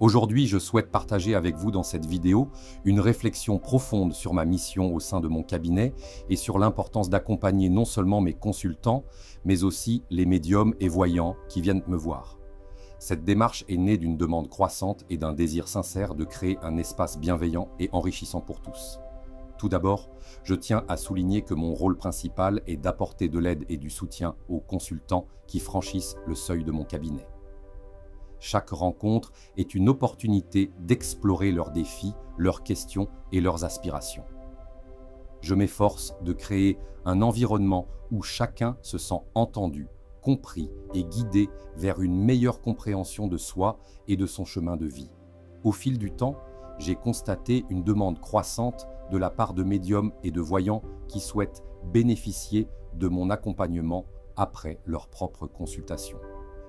Aujourd'hui, je souhaite partager avec vous dans cette vidéo une réflexion profonde sur ma mission au sein de mon cabinet et sur l'importance d'accompagner non seulement mes consultants, mais aussi les médiums et voyants qui viennent me voir. Cette démarche est née d'une demande croissante et d'un désir sincère de créer un espace bienveillant et enrichissant pour tous. Tout d'abord, je tiens à souligner que mon rôle principal est d'apporter de l'aide et du soutien aux consultants qui franchissent le seuil de mon cabinet. Chaque rencontre est une opportunité d'explorer leurs défis, leurs questions et leurs aspirations. Je m'efforce de créer un environnement où chacun se sent entendu, compris et guidé vers une meilleure compréhension de soi et de son chemin de vie. Au fil du temps, j'ai constaté une demande croissante de la part de médiums et de voyants qui souhaitent bénéficier de mon accompagnement après leur propre consultation.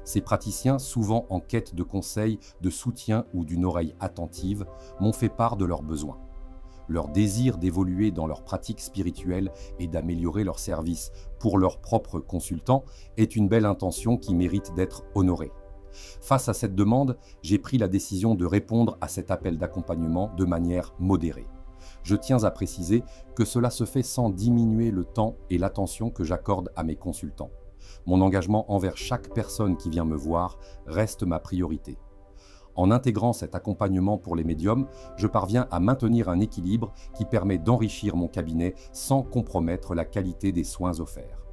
Ces praticiens, souvent en quête de conseils, de soutien ou d'une oreille attentive, m'ont fait part de leurs besoins. Leur désir d'évoluer dans leur pratique spirituelle et d'améliorer leur service pour leurs propres consultants est une belle intention qui mérite d'être honorée. Face à cette demande, j'ai pris la décision de répondre à cet appel d'accompagnement de manière modérée. Je tiens à préciser que cela se fait sans diminuer le temps et l'attention que j'accorde à mes consultants. Mon engagement envers chaque personne qui vient me voir reste ma priorité. En intégrant cet accompagnement pour les médiums, je parviens à maintenir un équilibre qui permet d'enrichir mon cabinet sans compromettre la qualité des soins offerts.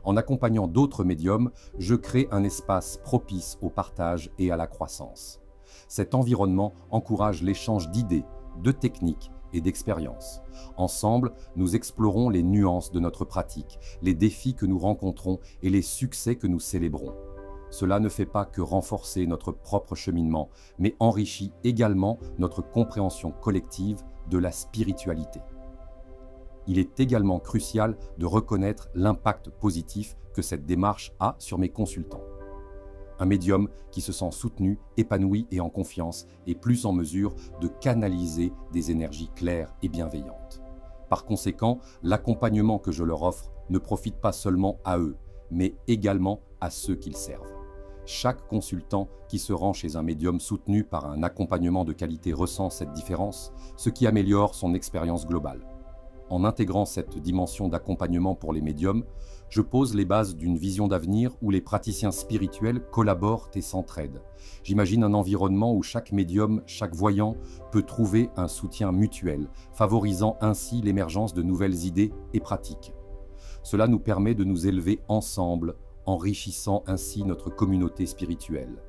En accompagnant d'autres médiums, je crée un espace propice au partage et à la croissance. Cet environnement encourage l'échange d'idées, de techniques et d'expériences. Ensemble, nous explorons les nuances de notre pratique, les défis que nous rencontrons et les succès que nous célébrons. Cela ne fait pas que renforcer notre propre cheminement, mais enrichit également notre compréhension collective de la spiritualité. Il est également crucial de reconnaître l'impact positif que cette démarche a sur mes consultants. Un médium qui se sent soutenu, épanoui et en confiance est plus en mesure de canaliser des énergies claires et bienveillantes. Par conséquent, l'accompagnement que je leur offre ne profite pas seulement à eux, mais également à ceux qu'ils servent. Chaque consultant qui se rend chez un médium soutenu par un accompagnement de qualité ressent cette différence, ce qui améliore son expérience globale. En intégrant cette dimension d'accompagnement pour les médiums, je pose les bases d'une vision d'avenir où les praticiens spirituels collaborent et s'entraident. J'imagine un environnement où chaque médium, chaque voyant peut trouver un soutien mutuel, favorisant ainsi l'émergence de nouvelles idées et pratiques. Cela nous permet de nous élever ensemble, enrichissant ainsi notre communauté spirituelle.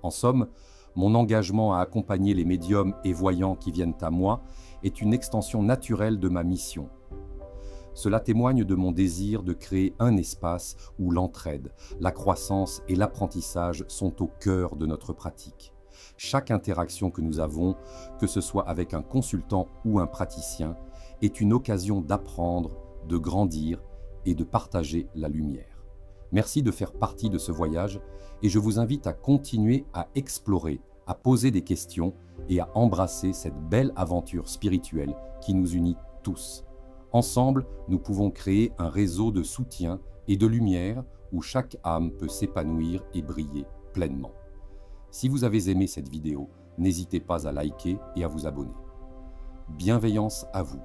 En somme, mon engagement à accompagner les médiums et voyants qui viennent à moi est une extension naturelle de ma mission. Cela témoigne de mon désir de créer un espace où l'entraide, la croissance et l'apprentissage sont au cœur de notre pratique. Chaque interaction que nous avons, que ce soit avec un consultant ou un praticien, est une occasion d'apprendre, de grandir et de partager la lumière. Merci de faire partie de ce voyage et je vous invite à continuer à explorer, à poser des questions et à embrasser cette belle aventure spirituelle qui nous unit tous. Ensemble, nous pouvons créer un réseau de soutien et de lumière où chaque âme peut s'épanouir et briller pleinement. Si vous avez aimé cette vidéo, n'hésitez pas à liker et à vous abonner. Bienveillance à vous.